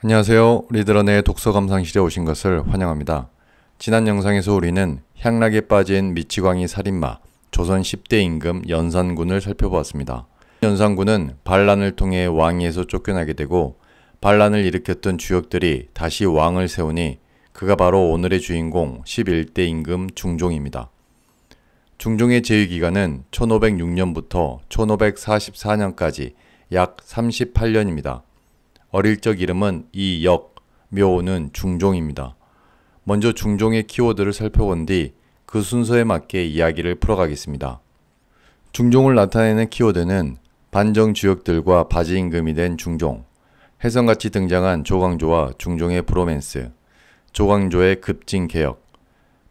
안녕하세요. 리드런의 독서 감상실에 오신 것을 환영합니다. 지난 영상에서 우리는 향락에 빠진 미치광이 살인마, 조선 10대 임금 연산군을 살펴보았습니다. 연산군은 반란을 통해 왕위에서 쫓겨나게 되고 반란을 일으켰던 주역들이 다시 왕을 세우니 그가 바로 오늘의 주인공 11대 임금 중종입니다. 중종의 재위기간은 1506년부터 1544년까지 약 38년입니다. 어릴 적 이름은 이역, 묘호는 중종입니다. 먼저 중종의 키워드를 살펴본 뒤 그 순서에 맞게 이야기를 풀어가겠습니다. 중종을 나타내는 키워드는 반정 주역들과 바지 임금이 된 중종, 혜성같이 등장한 조광조와 중종의 브로맨스, 조광조의 급진개혁,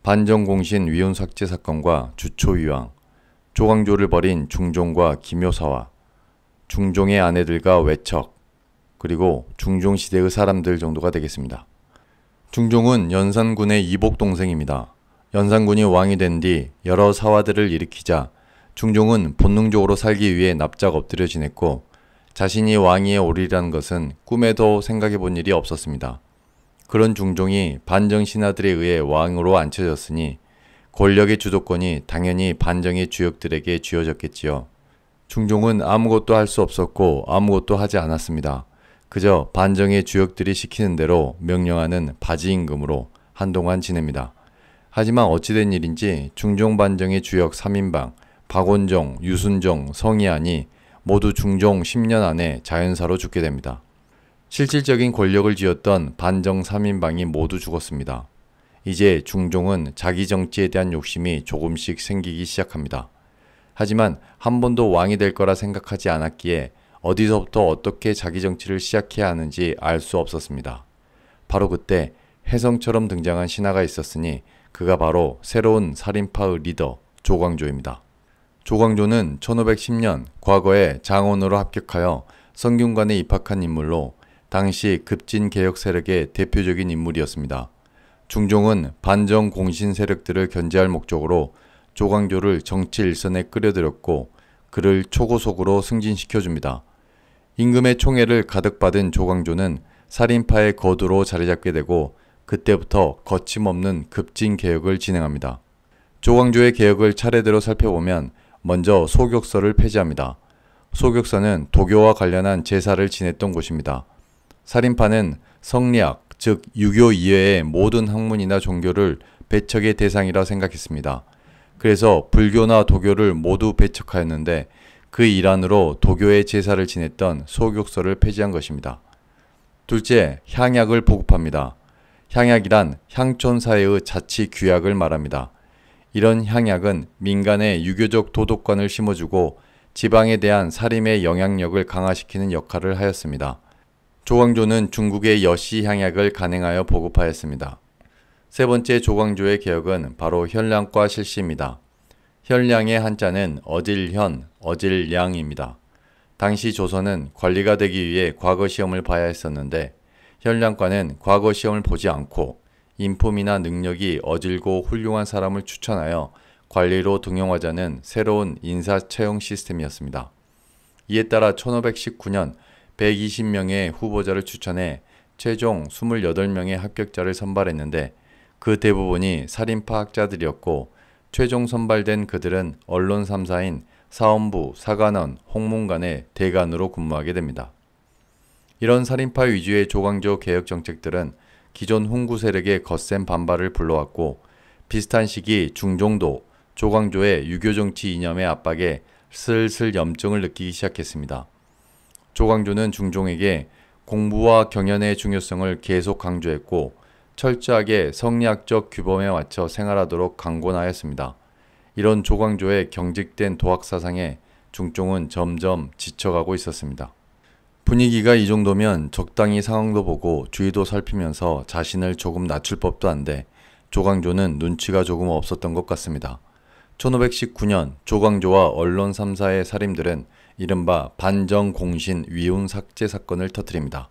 반정공신 위훈 삭제 사건과 주초위왕, 조광조를 버린 중종과 기묘사화, 중종의 아내들과 외척, 그리고 중종시대의 사람들 정도가 되겠습니다. 중종은 연산군의 이복 동생입니다. 연산군이 왕이 된 뒤 여러 사화들을 일으키자 중종은 본능적으로 살기 위해 납작 엎드려 지냈고 자신이 왕위에 오르리라는 것은 꿈에도 생각해 본 일이 없었습니다. 그런 중종이 반정 신하들에 의해 왕으로 앉혀졌으니 권력의 주도권이 당연히 반정의 주역들에게 쥐어졌겠지요. 중종은 아무것도 할 수 없었고 아무것도 하지 않았습니다. 그저 반정의 주역들이 시키는 대로 명령하는 바지 임금으로 한동안 지냅니다. 하지만 어찌된 일인지 중종 반정의 주역 3인방 박원종, 유순종, 성희안이 모두 중종 10년 안에 자연사로 죽게 됩니다. 실질적인 권력을 쥐었던 반정 3인방이 모두 죽었습니다. 이제 중종은 자기 정치에 대한 욕심이 조금씩 생기기 시작합니다. 하지만 한 번도 왕이 될 거라 생각하지 않았기에 어디서부터 어떻게 자기 정치를 시작해야 하는지 알 수 없었습니다. 바로 그때 혜성처럼 등장한 신하가 있었으니 그가 바로 새로운 살인파의 리더 조광조입니다. 조광조는 1510년 과거에 장원으로 합격하여 성균관에 입학한 인물로 당시 급진개혁 세력의 대표적인 인물이었습니다. 중종은 반정 공신 세력들을 견제할 목적으로 조광조를 정치 일선에 끌어들였고 그를 초고속으로 승진시켜줍니다. 임금의 총애를 가득 받은 조광조는 살인파의 거두로 자리잡게 되고 그때부터 거침없는 급진개혁을 진행합니다. 조광조의 개혁을 차례대로 살펴보면 먼저 소격서를 폐지합니다. 소격서는 도교와 관련한 제사를 지냈던 곳입니다. 살인파는 성리학, 즉 유교 이외의 모든 학문이나 종교를 배척의 대상이라 생각했습니다. 그래서 불교나 도교를 모두 배척하였는데 그 일환으로 도교의 제사를 지냈던 소격서를 폐지한 것입니다. 둘째, 향약을 보급합니다. 향약이란 향촌사회의 자치 규약을 말합니다. 이런 향약은 민간에 유교적 도덕관을 심어주고 지방에 대한 사림의 영향력을 강화시키는 역할을 하였습니다. 조광조는 중국의 여시 향약을 간행하여 보급하였습니다. 세 번째 조광조의 개혁은 바로 현량과 실시입니다. 현량의 한자는 어질현, 어질량입니다. 당시 조선은 관리가 되기 위해 과거 시험을 봐야 했었는데 현량과는 과거 시험을 보지 않고 인품이나 능력이 어질고 훌륭한 사람을 추천하여 관리로 등용하자는 새로운 인사 채용 시스템이었습니다. 이에 따라 1519년 120명의 후보자를 추천해 최종 28명의 합격자를 선발했는데 그 대부분이 살인파 학자들이었고 최종 선발된 그들은 언론 3사인 사헌부, 사관원, 홍문관의 대관으로 근무하게 됩니다. 이런 살인파 위주의 조광조 개혁 정책들은 기존 훈구 세력의 거센 반발을 불러왔고 비슷한 시기 중종도 조광조의 유교정치 이념의 압박에 슬슬 염증을 느끼기 시작했습니다. 조광조는 중종에게 공부와 경연의 중요성을 계속 강조했고 철저하게 성리학적 규범에 맞춰 생활하도록 강권하였습니다. 이런 조광조의 경직된 도학사상에 중종은 점점 지쳐가고 있었습니다. 분위기가 이 정도면 적당히 상황도 보고 주위도 살피면서 자신을 조금 낮출 법도 한데 조광조는 눈치가 조금 없었던 것 같습니다. 1519년 조광조와 언론 3사의 살인들은 이른바 반정공신 위훈 삭제 사건을 터뜨립니다.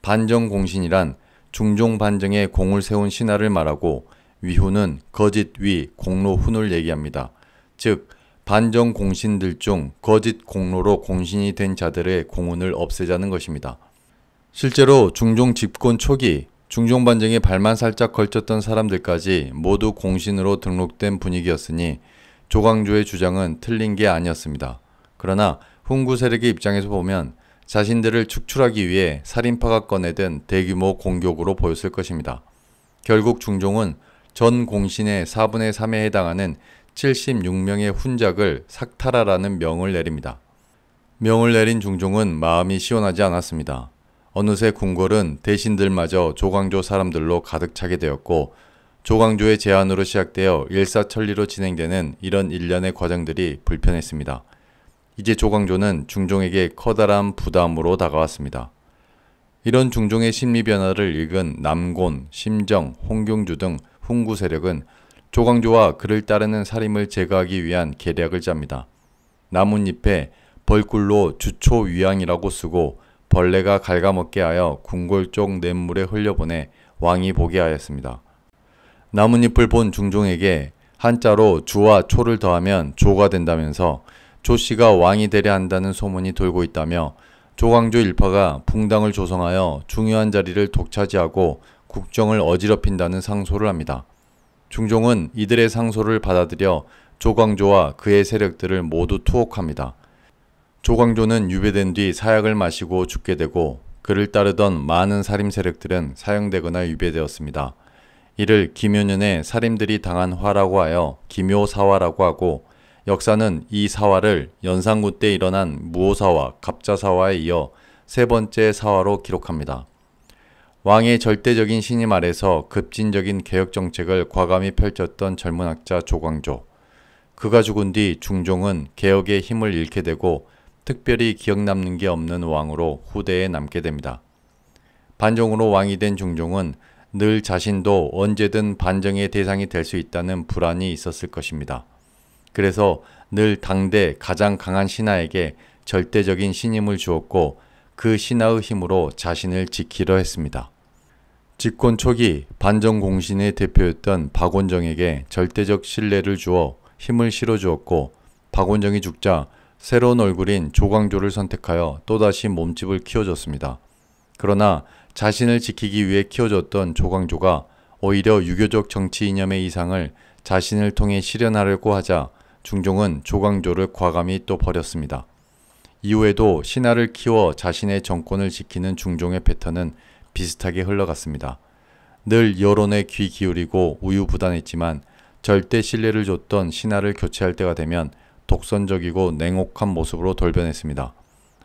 반정공신이란 중종 반정에 공을 세운 신하를 말하고 위훈은 거짓 위, 공로 훈을 얘기합니다. 즉 반정 공신들 중 거짓 공로로 공신이 된 자들의 공훈을 없애자는 것입니다. 실제로 중종 집권 초기 중종 반정에 발만 살짝 걸쳤던 사람들까지 모두 공신으로 등록된 분위기였으니 조광조의 주장은 틀린 게 아니었습니다. 그러나 훈구 세력의 입장에서 보면 자신들을 축출하기 위해 살인파가 꺼내든 대규모 공격으로 보였을 것입니다. 결국 중종은 전 공신의 4분의 3에 해당하는 76명의 훈작을 삭탈하라는 명을 내립니다. 명을 내린 중종은 마음이 시원하지 않았습니다. 어느새 궁궐은 대신들마저 조광조 사람들로 가득 차게 되었고 조광조의 제안으로 시작되어 일사천리로 진행되는 이런 일련의 과정들이 불편했습니다. 이제 조광조는 중종에게 커다란 부담으로 다가왔습니다. 이런 중종의 심리 변화를 읽은 남곤, 심정, 홍경주 등 훈구 세력은 조광조와 그를 따르는 살림을 제거하기 위한 계략을 짭니다. 나뭇잎에 벌꿀로 주초위양이라고 쓰고 벌레가 갉아먹게 하여 궁궐 쪽 냇물에 흘려보내 왕이 보게 하였습니다. 나뭇잎을 본 중종에게 한자로 주와 초를 더하면 조가 된다면서 조씨가 왕이 되려 한다는 소문이 돌고 있다며 조광조 일파가 붕당을 조성하여 중요한 자리를 독차지하고 국정을 어지럽힌다는 상소를 합니다. 중종은 이들의 상소를 받아들여 조광조와 그의 세력들을 모두 투옥합니다. 조광조는 유배된 뒤 사약을 마시고 죽게 되고 그를 따르던 많은 살림 세력들은 사형되거나 유배되었습니다. 이를 김효년의 살림들이 당한 화라고 하여 김효사화라고 하고 역사는 이 사화를 연산군 때 일어난 무오사화, 갑자사화에 이어 세 번째 사화로 기록합니다. 왕의 절대적인 신임 아래서 급진적인 개혁정책을 과감히 펼쳤던 젊은 학자 조광조. 그가 죽은 뒤 중종은 개혁의 힘을 잃게 되고 특별히 기억 남는 게 없는 왕으로 후대에 남게 됩니다. 반정으로 왕이 된 중종은 늘 자신도 언제든 반정의 대상이 될 수 있다는 불안이 있었을 것입니다. 그래서 늘 당대 가장 강한 신하에게 절대적인 신임을 주었고 그 신하의 힘으로 자신을 지키려 했습니다. 집권 초기 반정 공신의 대표였던 박원정에게 절대적 신뢰를 주어 힘을 실어주었고 박원정이 죽자 새로운 얼굴인 조광조를 선택하여 또다시 몸집을 키워줬습니다. 그러나 자신을 지키기 위해 키워줬던 조광조가 오히려 유교적 정치 이념의 이상을 자신을 통해 실현하려고 하자 중종은 조광조를 과감히 또 버렸습니다. 이후에도 신하를 키워 자신의 정권을 지키는 중종의 패턴은 비슷하게 흘러갔습니다. 늘 여론에 귀 기울이고 우유부단했지만 절대 신뢰를 줬던 신하를 교체할 때가 되면 독선적이고 냉혹한 모습으로 돌변했습니다.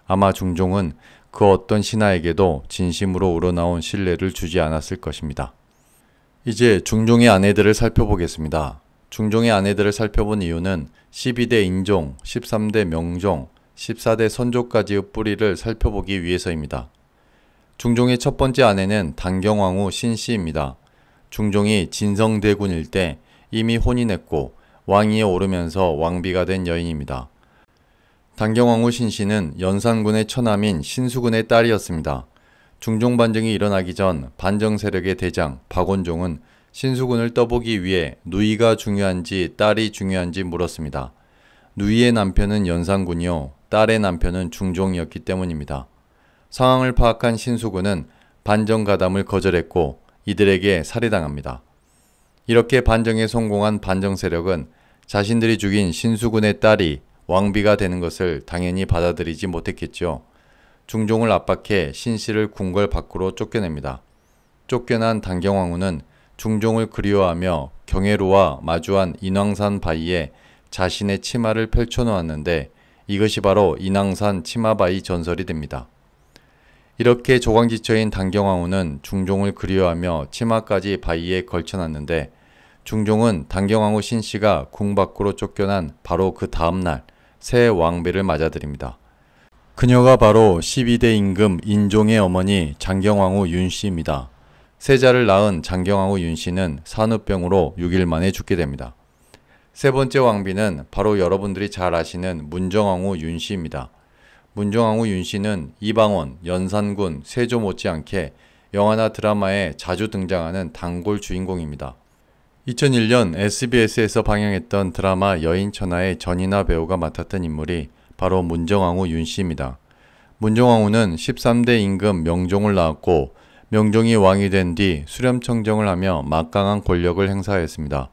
아마 중종은 그 어떤 신하에게도 진심으로 우러나온 신뢰를 주지 않았을 것입니다. 이제 중종의 아내들을 살펴보겠습니다. 중종의 아내들을 살펴본 이유는 12대 인종, 13대 명종, 14대 선조까지의 뿌리를 살펴보기 위해서입니다. 중종의 첫 번째 아내는 단경왕후 신씨입니다. 중종이 진성대군일 때 이미 혼인했고 왕위에 오르면서 왕비가 된 여인입니다. 단경왕후 신씨는 연산군의 처남인 신수군의 딸이었습니다. 중종 반정이 일어나기 전 반정 세력의 대장 박원종은 신수군을 떠보기 위해 누이가 중요한지 딸이 중요한지 물었습니다. 누이의 남편은 연산군이요, 딸의 남편은 중종이었기 때문입니다. 상황을 파악한 신수군은 반정 가담을 거절했고 이들에게 살해당합니다. 이렇게 반정에 성공한 반정 세력은 자신들이 죽인 신수군의 딸이 왕비가 되는 것을 당연히 받아들이지 못했겠죠. 중종을 압박해 신씨를 궁궐 밖으로 쫓겨냅니다. 쫓겨난 단경왕후는 중종을 그리워하며 경회로와 마주한 인왕산 바위에 자신의 치마를 펼쳐놓았는데 이것이 바로 인왕산 치마바위 전설이 됩니다. 이렇게 조광지처인 단경왕후는 중종을 그리워하며 치마까지 바위에 걸쳐놨는데 중종은 단경왕후 신씨가 궁 밖으로 쫓겨난 바로 그 다음날 새 왕비를 맞아들입니다. 그녀가 바로 12대 임금 인종의 어머니 장경왕후 윤씨입니다. 세자를 낳은 장경왕후 윤씨는 산후병으로 6일 만에 죽게 됩니다. 세 번째 왕비는 바로 여러분들이 잘 아시는 문정왕후 윤씨입니다. 문정왕후 윤씨는 이방원, 연산군, 세조 못지않게 영화나 드라마에 자주 등장하는 단골 주인공입니다. 2001년 SBS에서 방영했던 드라마 여인천하의 전인아 배우가 맡았던 인물이 바로 문정왕후 윤씨입니다. 문종왕후는 13대 임금 명종을 낳았고 명종이 왕이 된 뒤 수렴청정을 하며 막강한 권력을 행사하였습니다.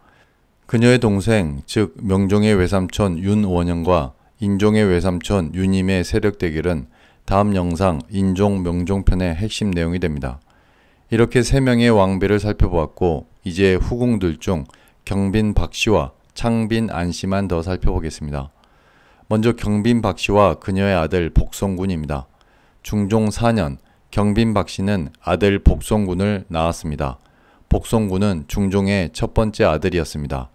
그녀의 동생, 즉 명종의 외삼촌 윤원영과 인종의 외삼촌 윤임의 세력 대결은 다음 영상 인종 명종편의 핵심 내용이 됩니다. 이렇게 3명의 왕비를 살펴보았고 이제 후궁들 중 경빈 박씨와 창빈 안씨만 더 살펴보겠습니다. 먼저 경빈 박씨와 그녀의 아들 복송군입니다. 중종 4년 경빈 박씨는 아들 복송군을 낳았습니다. 복송군은 중종의 첫 번째 아들이었습니다.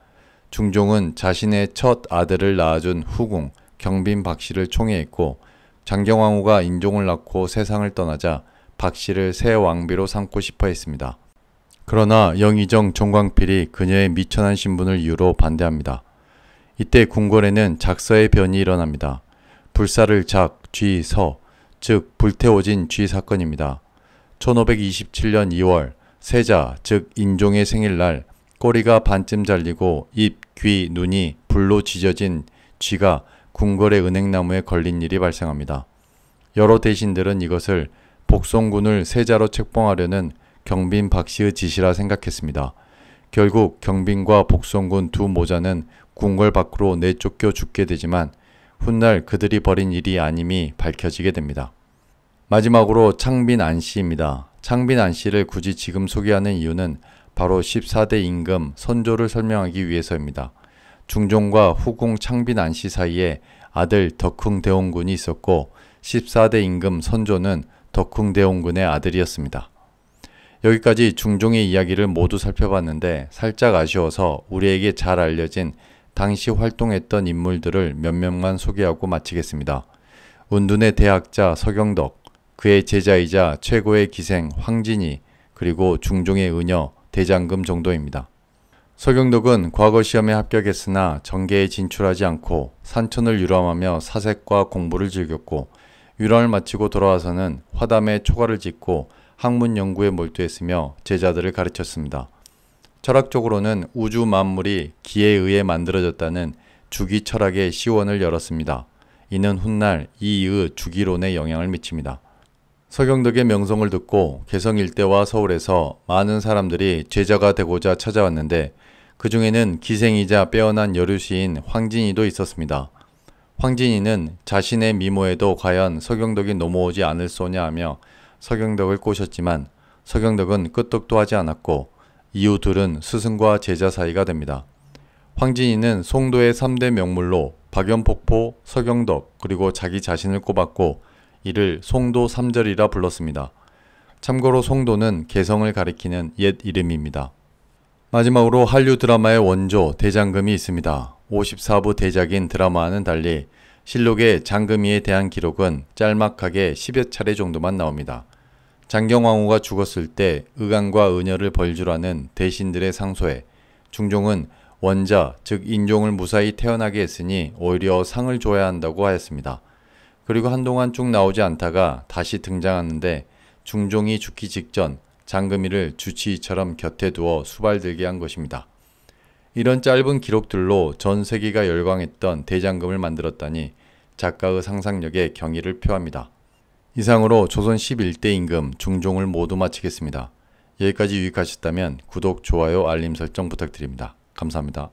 중종은 자신의 첫 아들을 낳아준 후궁 경빈 박씨를 총애했고 장경왕후가 인종을 낳고 세상을 떠나자 박씨를 새 왕비로 삼고 싶어 했습니다. 그러나 영의정 종광필이 그녀의 미천한 신분을 이유로 반대합니다. 이때 궁궐에는 작서의 변이 일어납니다. 불사를 작, 쥐, 서, 즉 불태워진 쥐 사건입니다. 1527년 2월 세자, 즉 인종의 생일날 꼬리가 반쯤 잘리고 입, 귀, 눈이 불로 지져진 쥐가 궁궐의 은행나무에 걸린 일이 발생합니다. 여러 대신들은 이것을 복송군을 세자로 책봉하려는 경빈 박씨의 지시라 생각했습니다. 결국 경빈과 복송군 두 모자는 궁궐 밖으로 내쫓겨 죽게 되지만 훗날 그들이 벌인 일이 아님이 밝혀지게 됩니다. 마지막으로 창빈 안씨입니다. 창빈 안씨를 굳이 지금 소개하는 이유는 바로 14대 임금 선조를 설명하기 위해서입니다. 중종과 후궁 창빈 안씨 사이에 아들 덕흥대원군이 있었고 14대 임금 선조는 덕흥대원군의 아들이었습니다. 여기까지 중종의 이야기를 모두 살펴봤는데 살짝 아쉬워서 우리에게 잘 알려진 당시 활동했던 인물들을 몇 명만 소개하고 마치겠습니다. 운둔의 대학자 서경덕, 그의 제자이자 최고의 기생 황진이, 그리고 중종의 은여 대장금 정도입니다. 서경덕은 과거 시험에 합격했으나 정계에 진출하지 않고 산천을 유람하며 사색과 공부를 즐겼고 유람을 마치고 돌아와서는 화담에 초가를 짓고 학문 연구에 몰두했으며 제자들을 가르쳤습니다. 철학적으로는 우주 만물이 기에 의해 만들어졌다는 주기 철학의 시원을 열었습니다. 이는 훗날 이의 주기론에 영향을 미칩니다. 서경덕의 명성을 듣고 개성 일대와 서울에서 많은 사람들이 제자가 되고자 찾아왔는데 그 중에는 기생이자 빼어난 여류시인 황진이도 있었습니다. 황진이는 자신의 미모에도 과연 서경덕이 넘어오지 않을 소냐 하며 서경덕을 꼬셨지만 서경덕은 끄떡도 하지 않았고 이후 둘은 스승과 제자 사이가 됩니다. 황진이는 송도의 3대 명물로 박연폭포, 서경덕, 그리고 자기 자신을 꼽았고 이를 송도 삼절이라 불렀습니다. 참고로 송도는 개성을 가리키는 옛 이름입니다. 마지막으로 한류 드라마의 원조 대장금이 있습니다. 54부 대작인 드라마와는 달리 실록의 장금이에 대한 기록은 짤막하게 10여 차례 정도만 나옵니다. 장경왕후가 죽었을 때 의간과 은여를 벌주라는 대신들의 상소에 중종은 원자, 즉 인종을 무사히 태어나게 했으니 오히려 상을 줘야 한다고 하였습니다. 그리고 한동안 쭉 나오지 않다가 다시 등장하는데 중종이 죽기 직전 장금이를 주치의처럼 곁에 두어 수발들게 한 것입니다. 이런 짧은 기록들로 전 세계가 열광했던 대장금을 만들었다니 작가의 상상력에 경의를 표합니다. 이상으로 조선 11대 임금 중종을 모두 마치겠습니다. 여기까지 유익하셨다면 구독, 좋아요, 알림 설정 부탁드립니다. 감사합니다.